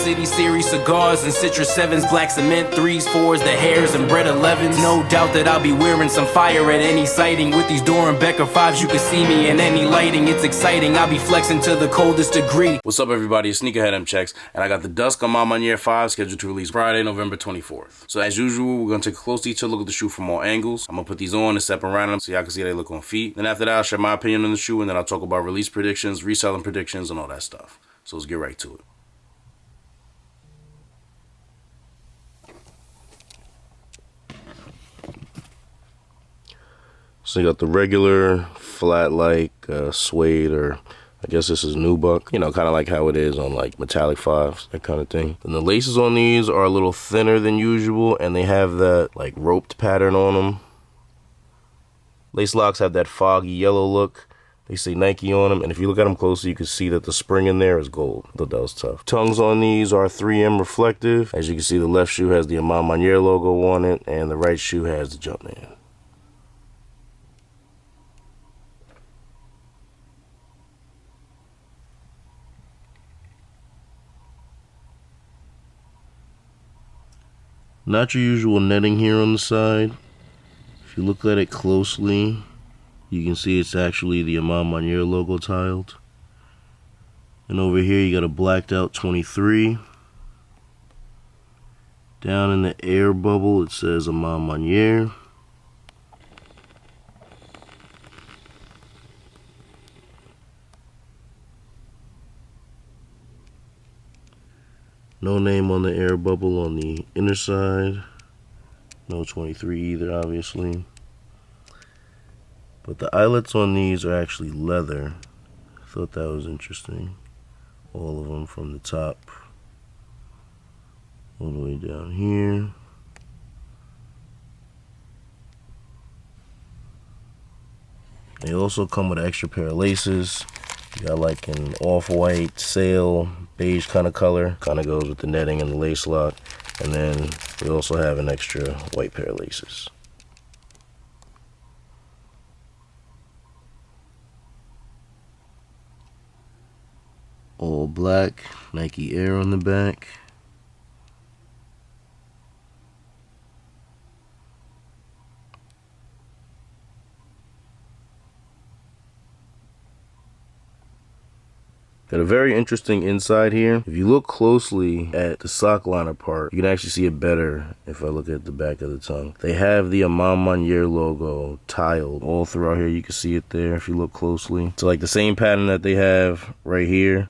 City Series cigars and Citrus 7s, black cement 3s, 4s, the hairs and bread 11s. No doubt that I'll be wearing some fire at any sighting. With these Doran Becker 5s, you can see me in any lighting. It's exciting, I'll be flexing to the coldest degree. What's up, everybody? It's Sneakerhead M Checks, and I got the Dusk on my Maniere 5 scheduled to release Friday, November 24th. So as usual, we're gonna take a close detailed look at the shoe from all angles. I'm gonna put these on and step around them so y'all can see how they look on feet. Then after that, I'll share my opinion on the shoe, and then I'll talk about release predictions, reselling predictions, and all that stuff. So let's get right to it. So you got the regular flat like suede, or I guess this is nubuck, you know, kind of like how it is on like metallic 5s, that kind of thing. And the laces on these are a little thinner than usual, and they have that like roped pattern on them. Lace locks have that foggy yellow look. They say Nike on them, and if you look at them closely, you can see that the spring in there is gold. I thought that was tough. Tongues on these are 3M reflective. As you can see, the left shoe has the Maniere logo on it, and the right shoe has the Jumpman. Not your usual netting here on the side. If you look at it closely, you can see it's actually the Maniere logo tiled. And over here you got a blacked out 23. Down in the air bubble it says Maniere. No name on the air bubble on the inner side. No 23 either, obviously. But the eyelets on these are actually leather. I thought that was interesting. All of them from the top all the way down here. They also come with an extra pair of laces. You got like an off-white, sail, beige kind of color. Kind of goes with the netting and the lace lock. And then we also have an extra white pair of laces. All black, Nike Air on the back. Got a very interesting inside here. If you look closely at the sock liner part, you can actually see it better if I look at the back of the tongue. They have the Maniere logo tiled all throughout here. You can see it there if you look closely. It's like the same pattern that they have right here.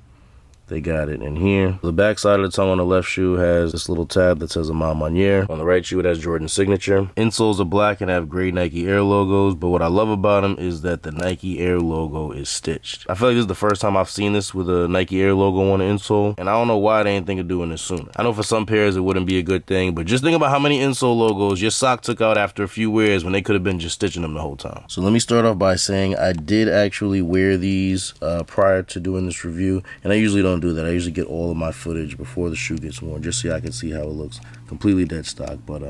They got it in here. The back side of the tongue on the left shoe has this little tab that says Maniere. On the right shoe, it has Jordan's signature. Insoles are black and have gray Nike Air logos, but what I love about them is that the Nike Air logo is stitched. I feel like this is the first time I've seen this with a Nike Air logo on the insole, and I don't know why they didn't think of doing this sooner. I know for some pairs it wouldn't be a good thing, but just think about how many insole logos your sock took out after a few wears when they could have been just stitching them the whole time. So let me start off by saying I did actually wear these prior to doing this review, and I usually don't do that. I usually get all of my footage before the shoe gets worn, just so I can see how it looks. Completely dead stock, but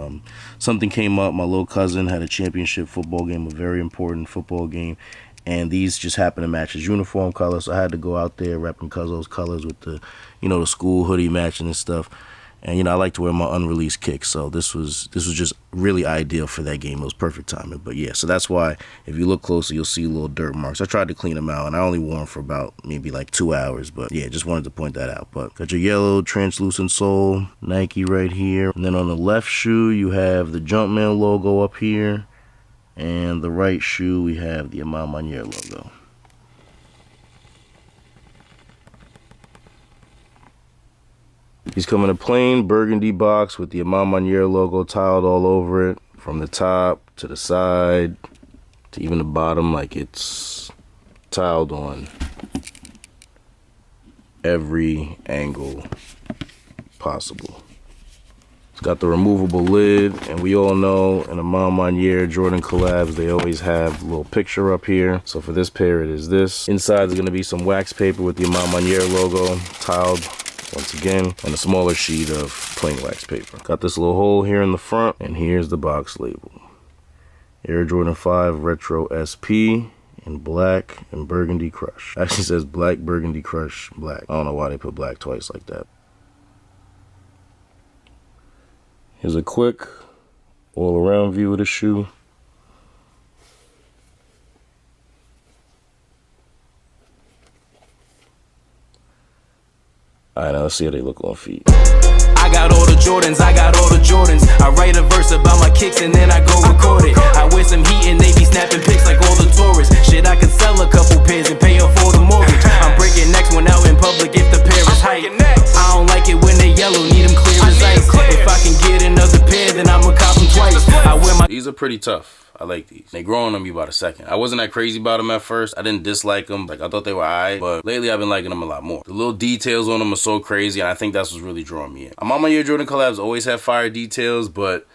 something came up. My little cousin had a championship football game, a very important football game, and these just happened to match his uniform color, so I had to go out there repping Cuzzo's colors with the, you know, the school hoodie matching and stuff. And, you know, I like to wear my unreleased kicks, so this was just really ideal for that game. It was perfect timing. But yeah, so that's why if you look closely, you'll see little dirt marks. I tried to clean them out, and I only wore them for about maybe like 2 hours. But yeah, just wanted to point that out. But got your yellow translucent sole, Nike right here. And then on the left shoe, you have the Jumpman logo up here. And the right shoe, we have the Maniere logo. These come in a plain burgundy box with the Maniere logo tiled all over it, from the top to the side to even the bottom, like it's tiled on every angle possible. It's got the removable lid, and we all know in the Maniere Jordan collabs, they always have a little picture up here. So for this pair, it is this. Inside is going to be some wax paper with the Maniere logo tiled once again, and a smaller sheet of plain wax paper. Got this little hole here in the front, and here's the box label. Air Jordan 5 Retro SP in black and burgundy crush. Actually says black, burgundy, crush, black. I don't know why they put black twice like that. Here's a quick all-around view of the shoe. Alright, now let's see how they look on feet. I got all the Jordans, I got all the Jordans. I write a verse about my kicks and then I go record it. I wear some heat and they be snapping pics like all the tourists. Shit, I can sell a couple pairs and pay off all the mortgage. I'm breaking necks when out in public if the pair is hype. I don't like it when they yellow, need them clear as ice. If I can get another pair, then I'ma cop them twice. I wear my... These are pretty tough. I like these. They growing on me about a second. I wasn't that crazy about them at first. I didn't dislike them. Like, I thought they were alright, but lately I've been liking them a lot more. The little details on them are so crazy, and I think that's what's really drawing me in. Maniere Jordan collabs always have fire details, but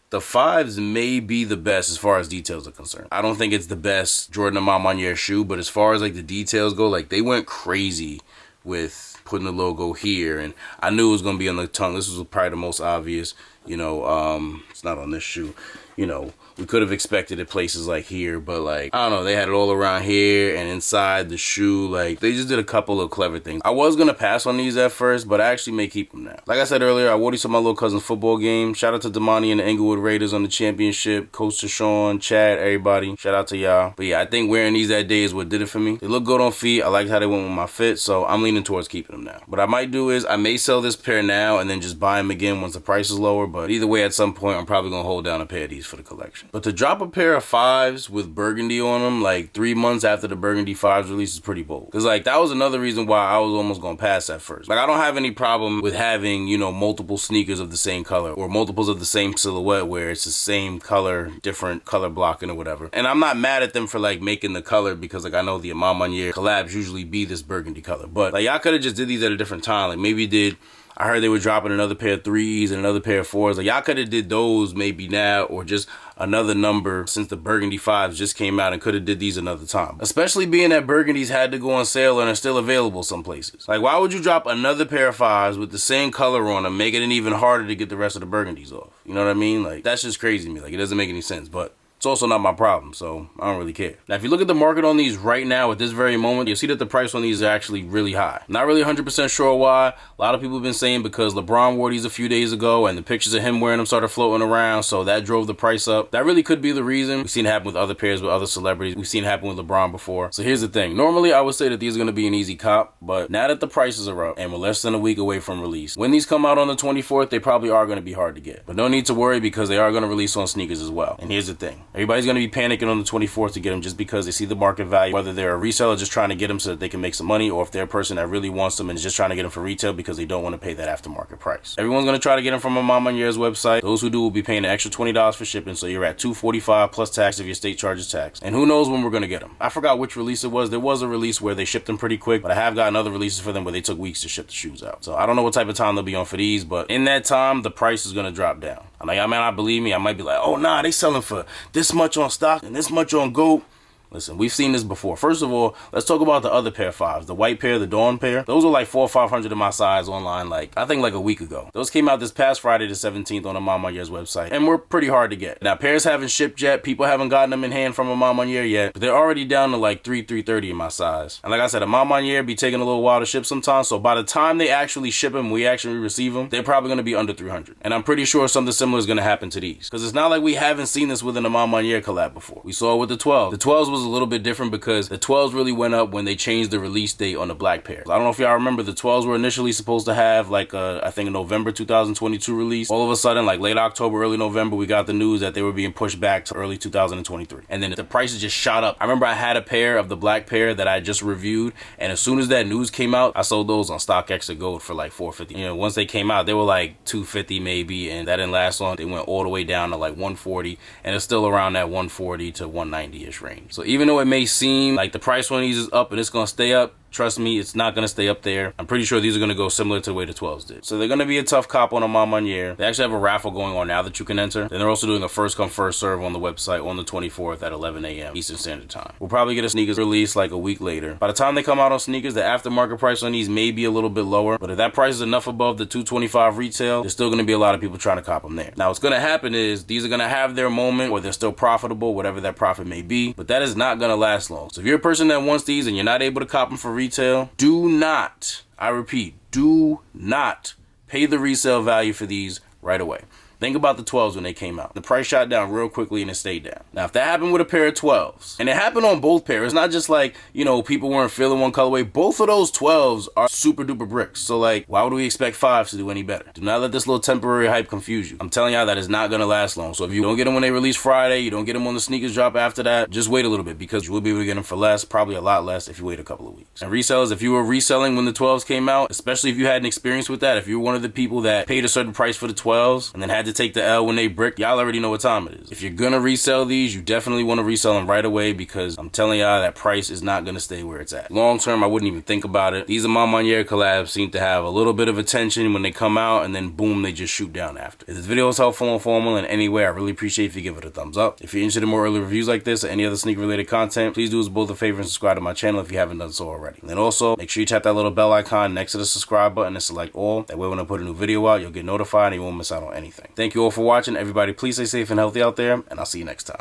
the 5s may be the best as far as details are concerned. I don't think it's the best Jordan Maniere shoe, but as far as like the details go, like they went crazy with putting the logo here, and I knew it was gonna be on the tongue. This was probably the most obvious, you know, it's not on this shoe, you know. We could have expected it places like here, but like, I don't know, they had it all around here and inside the shoe. Like, they just did a couple of clever things. I was gonna pass on these at first, but I actually may keep them now. Like I said earlier, I wore these to my little cousin's football game. Shout out to Damani and the Inglewood Raiders on the championship. Coach Sean, Chad, everybody. Shout out to y'all. But yeah, I think wearing these that day is what did it for me. They look good on feet. I liked how they went with my fit, so I'm leaning towards keeping them now. What I might do is I may sell this pair now and then just buy them again once the price is lower, but either way, at some point, I'm probably gonna hold down a pair of these for the collection. But to drop a pair of 5s with burgundy on them like 3 months after the burgundy 5s release is pretty bold. Because like that was another reason why I was almost gonna pass at first. Like I don't have any problem with having, you know, multiple sneakers of the same color or multiples of the same silhouette where it's the same color, different color blocking or whatever. And I'm not mad at them for like making the color because like I know the Maniere collabs usually be this burgundy color. But like y'all could have just did these at a different time. Like maybe did, I heard they were dropping another pair of 3s and another pair of 4s. Like y'all could have did those maybe now, or just another number since the burgundy 5s just came out and could have did these another time. Especially being that burgundies had to go on sale and are still available some places. Like why would you drop another pair of 5s with the same color on them, making it even harder to get the rest of the burgundies off? You know what I mean? Like that's just crazy to me. Like it doesn't make any sense, but it's also not my problem, so I don't really care. Now, if you look at the market on these right now at this very moment, you'll see that the price on these are actually really high. Not really 100% sure why. A lot of people have been saying because LeBron wore these a few days ago and the pictures of him wearing them started floating around, so that drove the price up. That really could be the reason. We've seen it happen with other pairs with other celebrities. We've seen it happen with LeBron before. So here's the thing. Normally, I would say that these are going to be an easy cop, but now that the prices are up and we're less than a week away from release, when these come out on the 24th, they probably are going to be hard to get. But no need to worry because they are going to release on sneakers as well. And here's the thing. Everybody's going to be panicking on the 24th to get them just because they see the market value, whether they're a reseller just trying to get them so that they can make some money, or if they're a person that really wants them and is just trying to get them for retail because they don't want to pay that aftermarket price. Everyone's going to try to get them from Maniere's website. Those who do will be paying an extra $20 for shipping, so you're at $245 plus tax if your state charges tax. And who knows when we're going to get them. I forgot which release it was. There was a release where they shipped them pretty quick, but I have gotten other releases for them where they took weeks to ship the shoes out. So I don't know what type of time they'll be on for these, but in that time, the price is going to drop down. I'm like, I mean, I believe me, I might be like, oh nah, they selling for this much on stock and this much on GOAT. Listen, we've seen this before. First of all, let's talk about the other pair of 5s. The white pair, the Dawn pair. Those were like $400 or $500 in my size online, like, I think like a week ago. Those came out this past Friday the 17th on Maniere's website, and were pretty hard to get. Now, pairs haven't shipped yet. People haven't gotten them in hand from Maniere yet, but they're already down to like $330 in my size. And like I said, Maniere be taking a little while to ship sometimes, so by the time they actually ship them, we actually receive them, they're probably going to be under $300. And I'm pretty sure something similar is going to happen to these, because it's not like we haven't seen this within a Maniere collab before. We saw it with the 12. The 12s was a little bit different because the 12s really went up when they changed the release date on the black pair. I don't know if y'all remember, the 12s were initially supposed to have like I think a November 2022 release. All of a sudden, like late October, early November, we got the news that they were being pushed back to early 2023. And then the prices just shot up. I remember I had a pair of the black pair that I just reviewed, and as soon as that news came out, I sold those on StockX or Gold for like $450. You know, once they came out, they were like $250 maybe, and that didn't last long. They went all the way down to like $140, and it's still around that $140 to $190-ish range. So even though it may seem like the price on these is up and it's gonna stay up, trust me, it's not going to stay up there. I'm pretty sure these are going to go similar to the way the 12s did. So they're going to be a tough cop on a Maniere. They actually have a raffle going on now that you can enter. Then they're also doing a first come first serve on the website on the 24th at 11 a.m. Eastern Standard Time. We'll probably get a sneakers release like a week later. By the time they come out on sneakers, the aftermarket price on these may be a little bit lower, but if that price is enough above the $225 retail, there's still going to be a lot of people trying to cop them there. Now what's going to happen is these are going to have their moment where they're still profitable, whatever that profit may be, but that is not going to last long. So if you're a person that wants these and you're not able to cop them for retail, do not, I repeat, do not pay the resale value for these right away. Think about the 12s when they came out. The price shot down real quickly and it stayed down. Now, if that happened with a pair of 12s, and it happened on both pairs, it's not just like, you know, people weren't feeling one colorway. Both of those 12s are super duper bricks. So like, why would we expect 5s to do any better? Do not let this little temporary hype confuse you. I'm telling y'all that is not gonna last long. So if you don't get them when they release Friday, you don't get them when the sneakers drop after that, just wait a little bit, because you will be able to get them for less, probably a lot less if you wait a couple of weeks. And resellers, if you were reselling when the 12s came out, especially if you had an experience with that, if you were one of the people that paid a certain price for the 12s and then had to take the L when they bricked, y'all already know what time it is. If you're gonna resell these, you definitely want to resell them right away, because I'm telling y'all that price is not gonna stay where it's at. Long term, I wouldn't even think about it. These Amon Maniere collabs seem to have a little bit of attention when they come out, and then boom, they just shoot down after. If this video was helpful and formal in any way, I really appreciate if you give it a thumbs up. If you're interested in more early reviews like this or any other sneaker related content, please do us both a favor and subscribe to my channel if you haven't done so already. And then also, make sure you tap that little bell icon next to the subscribe button and select all. That way when I put a new video out, you'll get notified and you won't miss out on anything. Thank you all for watching. Everybody, please stay safe and healthy out there, and I'll see you next time.